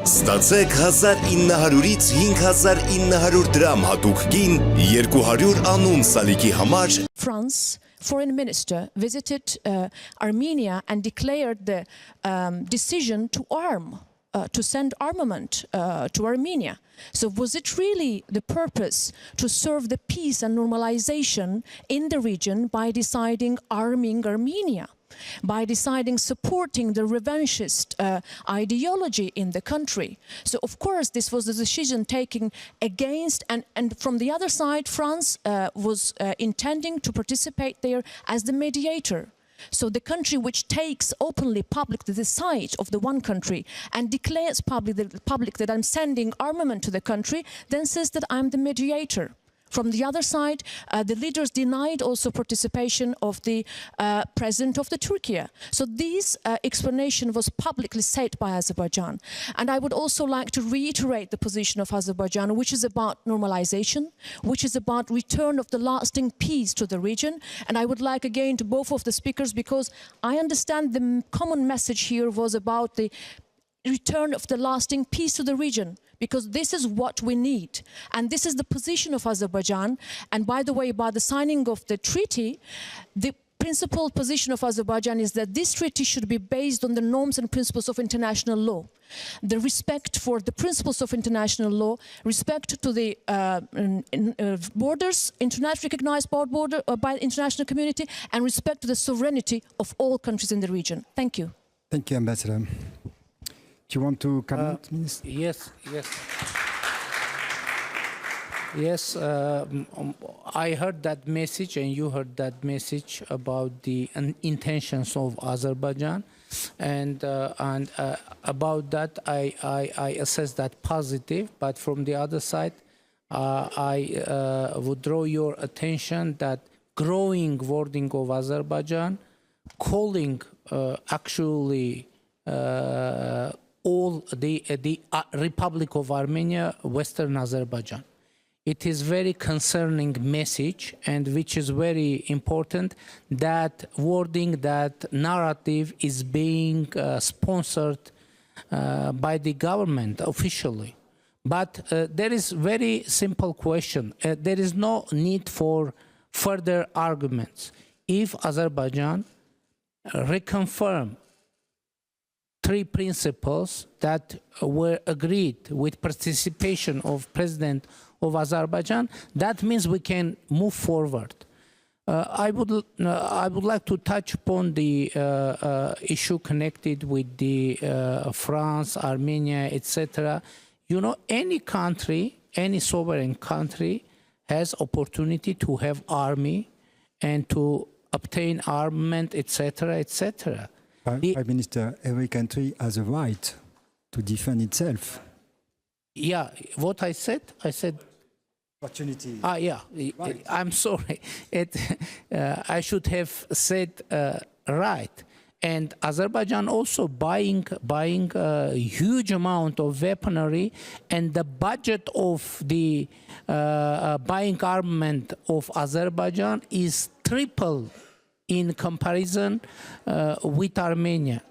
Ստացեք 1900-ից 5900 դրամ հատուկ գին 200 անուն սալիկի համար France foreign minister visited Armenia and declared the decision to to send armament to Armenia. So was it really the purpose to serve the peace and normalization in the region by deciding arming Armenia? By deciding supporting the revanchist ideology in the country. So of course this was a decision taken against, and from the other side France was intending to participate there as the mediator. So the country which takes openly publicly the side of the one country and declares public that I'm sending armament to the country, then says that I'm the mediator. From the other side, the leaders denied also participation of the president of the Turkey. So this explanation was publicly said by Azerbaijan. And I would also like to reiterate the position of Azerbaijan, which is about normalization, which is about return of the lasting peace to the region. And I would like again to both of the speakers, because I understand the common message here was about the return of the lasting peace to the region, because this is what we need. And this is the position of Azerbaijan. And by the way, by the signing of the treaty, the principal position of Azerbaijan is that this treaty should be based on the norms and principles of international law. The respect for the principles of international law, respect to the borders, internationally recognized border by the international community, and respect to the sovereignty of all countries in the region. Thank you. Thank you, Ambassador. Do you want to comment, Minister? Yes. Yes, I heard that message, and you heard that message about the intentions of Azerbaijan, and about that I assess that positive. But from the other side, I would draw your attention that growing wording of Azerbaijan, calling actually all the Republic of Armenia, Western Azerbaijan. It is very concerning message, and which is very important, that wording, that narrative is being sponsored by the government officially. But there is very simple question. There is no need for further arguments. If Azerbaijan reconfirm three principles that were agreed with participation of President of Azerbaijan, that means we can move forward. I would like to touch upon the issue connected with the France, Armenia, etc. You know, any country, any sovereign country has opportunity to have army and to obtain armament, etc., etc. Prime Minister, every country has a right to defend itself. Yeah, what I said? Opportunity. Yeah, right. I'm sorry. I should have said right. And Azerbaijan also buying a huge amount of weaponry, and the budget of the buying armament of Azerbaijan is triple in comparison with Armenia.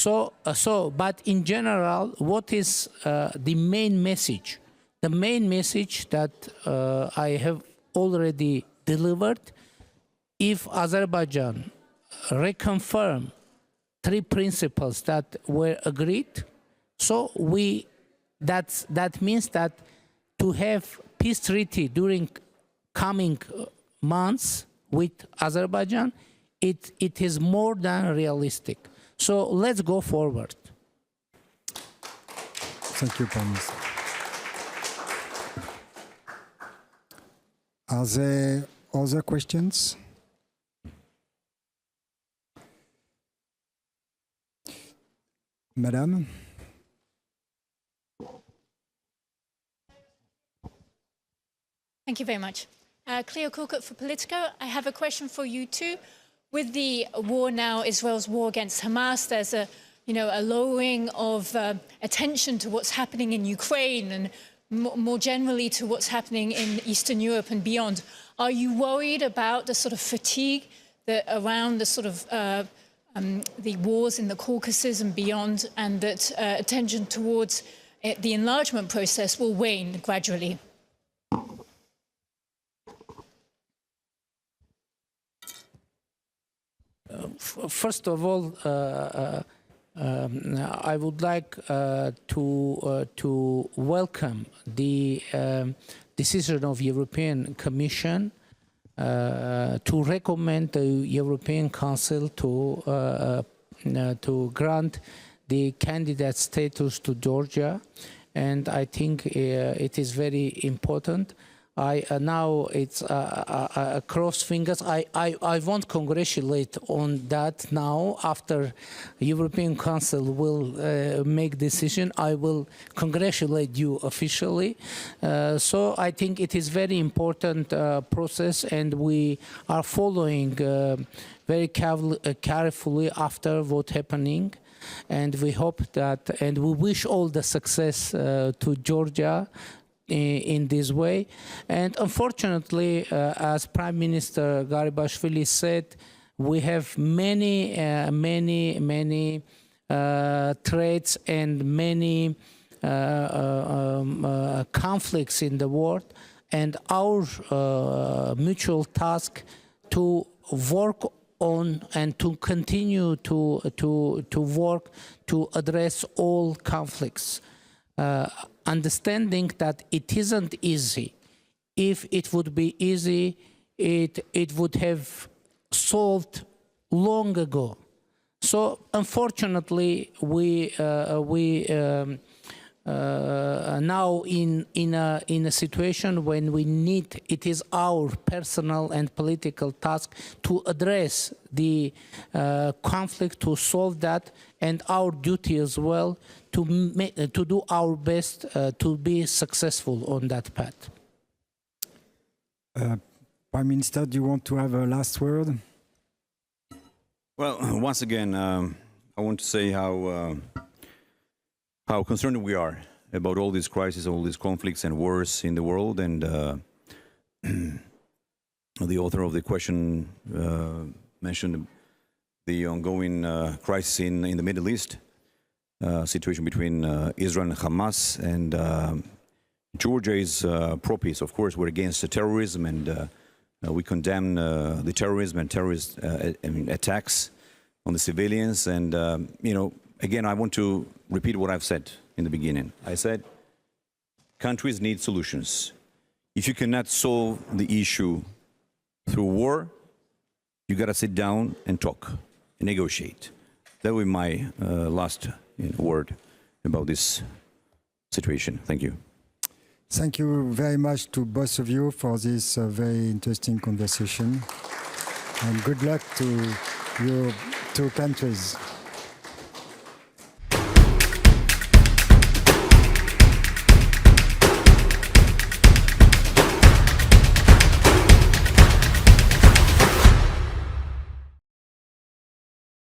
But in general, what is the main message? The main message that I have already delivered: if Azerbaijan reconfirm three principles that were agreed, so that means that to have peace treaty during coming months with Azerbaijan, it is more than realistic. So let's go forward. Thank you, Prime Minister. Are there other questions? Madame? Thank you very much. Cleo Corcutt for Politico. I have a question for you too. With the war now, Israel's war against Hamas, there's a lowering of attention to what's happening in Ukraine and more generally to what's happening in Eastern Europe and beyond. Are you worried about the sort of fatigue around the sort of the wars in the Caucasus and beyond, and that attention towards the enlargement process will wane gradually? First of all, I would like to welcome the decision of European Commission to recommend the European Council to grant the candidate status to Georgia, and I think it is very important. Now it's cross fingers. I won't congratulate on that now. After European Council will make decision, I will congratulate you officially. So I think it is very important process, and we are following very carefully after what happening. And we hope that, and we wish all the success to Georgia in this way. And unfortunately, as Prime Minister Garibashvili said, we have many threats and many conflicts in the world, and our mutual task to work on and to continue to work to address all conflicts. Understanding that it isn't easy. If it would be easy, it would have solved long ago. So unfortunately, we now in a situation when we need, it is our personal and political task to address the conflict, to solve that, and our duty as well to do our best to be successful on that path. Prime Minister, do you want to have a last word? Well, once again, I want to say how concerned we are about all these crises, all these conflicts and wars in the world. And the author of the question mentioned the ongoing crisis in the Middle East, situation between Israel and Hamas. And Georgia is pro-peace. Of course, we're against terrorism, and we condemn the terrorism and terrorist attacks on the civilians. And, you know, again, I want to repeat what I've said in the beginning. I said countries need solutions. If you cannot solve the issue through war, you got to sit down and talk and negotiate. That will be my last word about this situation. Thank you. Thank you very much to both of you for this very interesting conversation. And good luck to your two countries.